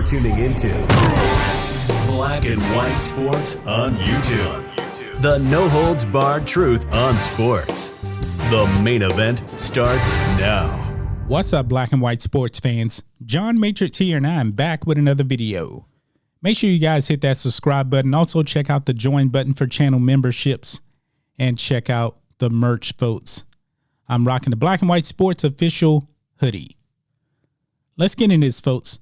You're tuning into Black and White Sports on YouTube. The no-holds-barred truth on sports. The main event starts now. What's up, Black and White sports fans? John Matrix here, and I'm back with another video. Make sure you guys hit that subscribe button. Also, check out the join button for channel memberships and check out the merch votes. I'm rocking the Black and White Sports official hoodie. Let's get into this, folks.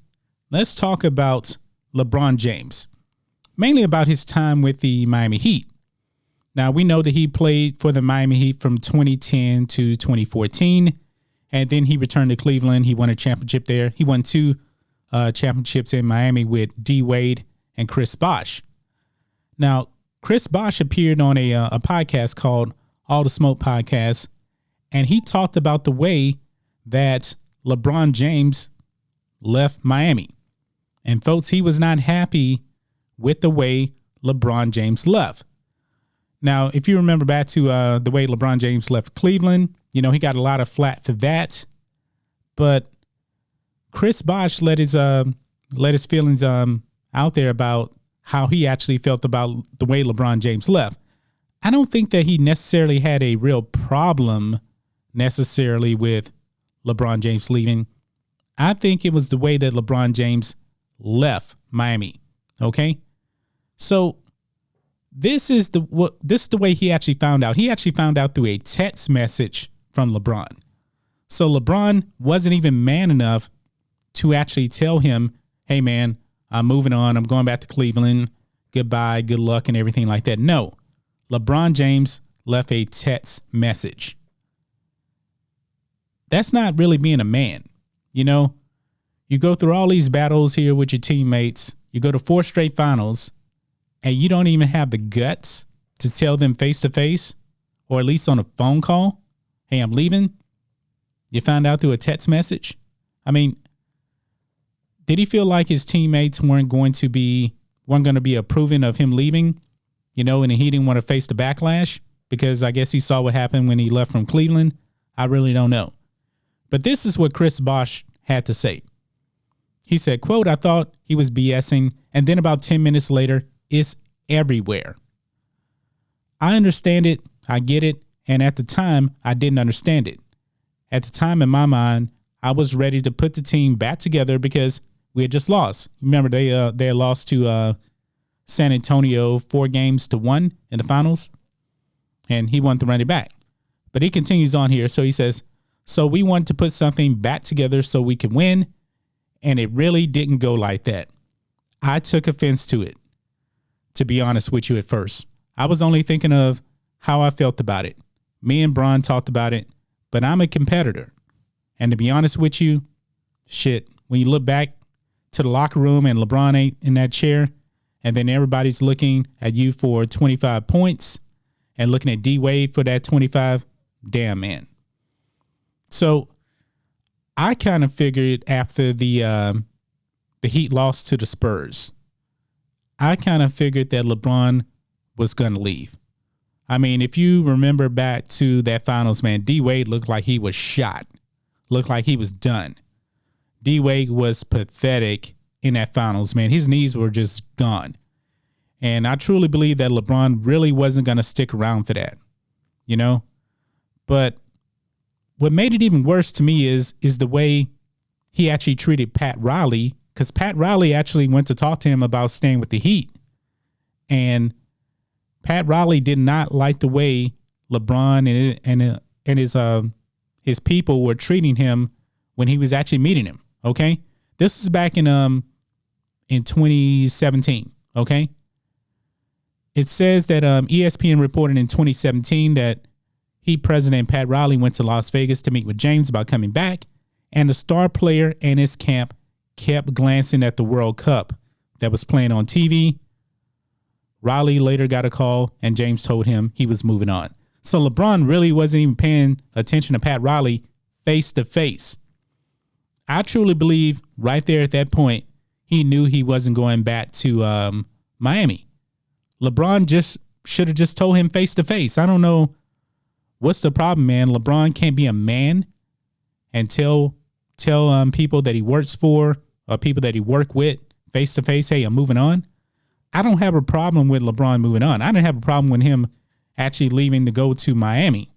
Let's talk about LeBron James, mainly about his time with the Miami Heat. Now, we know that he played for the Miami Heat from 2010 to 2014, and then he returned to Cleveland. He won a championship there. He won two championships in Miami with D. Wade and Chris Bosh. Now, Chris Bosh appeared on a podcast called All the Smoke Podcast, and he talked about the way that LeBron James left Miami. And folks, he was not happy with the way LeBron James left. Now, if you remember back to the way LeBron James left Cleveland, you know, he got a lot of flack for that. But Chris Bosh let his feelings out there about how he actually felt about the way LeBron James left. I don't think that he necessarily had a real problem necessarily with LeBron James leaving. I think it was the way that LeBron James left Miami. Okay, so this is the way he actually found out. He actually found out through a text message from LeBron. So LeBron wasn't even man enough to actually tell him, "Hey man, I'm moving on. I'm going back to Cleveland. Goodbye, good luck," and everything like that. No, LeBron James left a text message. That's not really being a man. You know, you go through all these battles here with your teammates. You go to 4 straight finals, and you don't even have the guts to tell them face to face, or at least on a phone call, "Hey, I'm leaving." You found out through a text message. I mean, did he feel like his teammates weren't going to be approving of him leaving? You know, and he didn't want to face the backlash because I guess he saw what happened when he left from Cleveland. I really don't know. But this is what Chris Bosh had to say. He said, quote, "I thought he was BSing, and then about 10 minutes later, it's everywhere. I understand it. I get it. And at the time, I didn't understand it. At the time, in my mind, I was ready to put the team back together because we had just lost. Remember, they had lost to San Antonio 4-1 in the finals, and he wanted to run it back. But he continues on here. So he says, so we wanted to put something back together so we could win, and it really didn't go like that. I took offense to it, to be honest with you at first. I was only thinking of how I felt about it. Me and Bron talked about it, but I'm a competitor. And to be honest with you, shit, when you look back to the locker room and LeBron ain't in that chair, and then everybody's looking at you for 25 points and looking at D Wade for that 25, damn, man. So I kind of figured after the Heat lost to the Spurs, I kind of figured that LeBron was going to leave. I mean, if you remember back to that finals, man, D Wade looked like he was shot, looked like he was done. D Wade was pathetic in that finals, man. His knees were just gone. And I truly believe that LeBron really wasn't going to stick around for that, you know. But what made it even worse to me is the way he actually treated Pat Riley, because Pat Riley actually went to talk to him about staying with the Heat. And Pat Riley did not like the way LeBron and his people were treating him when he was actually meeting him. Okay, this is back in 2017. Okay, it says that ESPN reported in 2017 that Heat president Pat Riley went to Las Vegas to meet with James about coming back, and the star player and his camp kept glancing at the World Cup that was playing on TV. Riley later got a call, and James told him he was moving on. So LeBron really wasn't even paying attention to Pat Riley face to face. I truly believe right there at that point, he knew he wasn't going back to Miami. LeBron just should have just told him face to face. I don't know what's the problem, man. LeBron can't be a man and tell people that he works for or people that he work with face to face, hey, I'm moving on. I don't have a problem with LeBron moving on. I didn't have a problem with him actually leaving to go to Miami,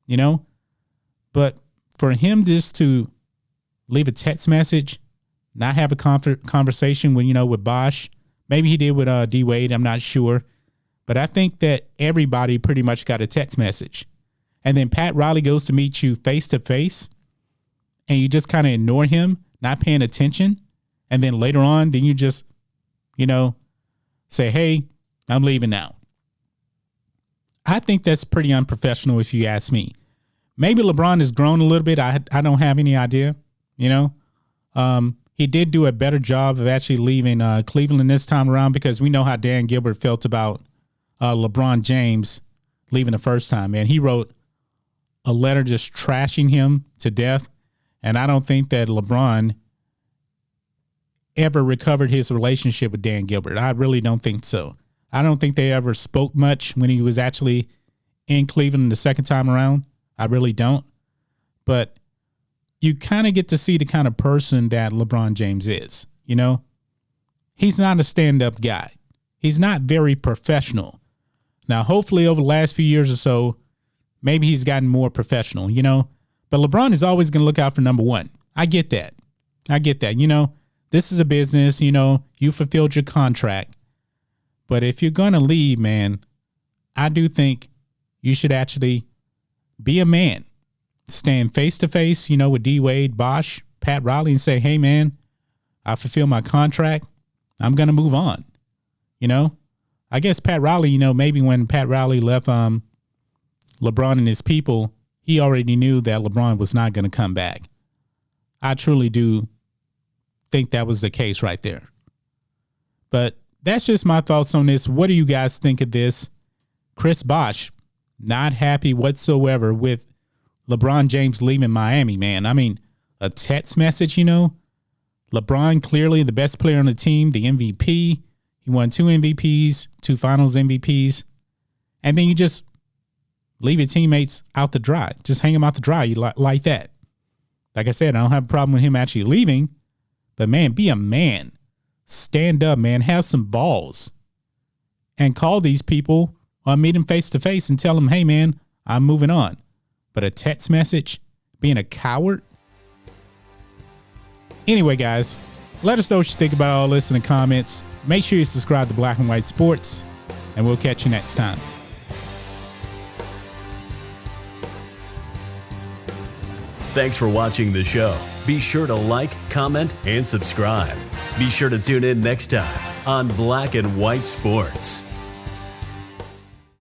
you know? But for him just to leave a text message, not have a conversation with, with Bosh, maybe he did with D Wade, I'm not sure. But I think that everybody pretty much got a text message. And then Pat Riley goes to meet you face to face and you just kind of ignore him, not paying attention. And then later on, then you just, say, hey, I'm leaving now. I think that's pretty unprofessional if you ask me. Maybe LeBron has grown a little bit. I don't have any idea, He did do a better job of actually leaving Cleveland this time around because we know how Dan Gilbert felt about LeBron James leaving the first time, man. He wrote a letter just trashing him to death. And I don't think that LeBron ever recovered his relationship with Dan Gilbert. I really don't think so. I don't think they ever spoke much when he was actually in Cleveland the second time around. I really don't. But you kind of get to see the kind of person that LeBron James is, He's not a stand-up guy. He's not very professional. Now, hopefully over the last few years or so, maybe he's gotten more professional, But LeBron is always going to look out for number one. I get that. This is a business, you fulfilled your contract. But if you're going to leave, man, I do think you should actually be a man. Stand face to face, with D Wade, Bosh, Pat Riley, and say, hey, man, I fulfilled my contract. I'm going to move on. I guess Pat Riley, maybe when Pat Riley left LeBron and his people, he already knew that LeBron was not going to come back. I truly do think that was the case right there. But that's just my thoughts on this. What do you guys think of this? Chris Bosh, not happy whatsoever with LeBron James leaving Miami, man. I mean, a text message, LeBron clearly the best player on the team, the MVP. He won 2 MVPs, 2 finals MVPs. And then you just leave your teammates out to dry. Just hang them out to dry. You like that. Like I said, I don't have a problem with him actually leaving. But, man, be a man. Stand up, man. Have some balls. And call these people or meet them face to face and tell them, hey, man, I'm moving on. But a text message, being a coward. Anyway, guys, let us know what you think about all this in the comments. Make sure you subscribe to Black and White Sports, and we'll catch you next time. Thanks for watching the show. Be sure to like, comment, and subscribe. Be sure to tune in next time on Black and White Sports.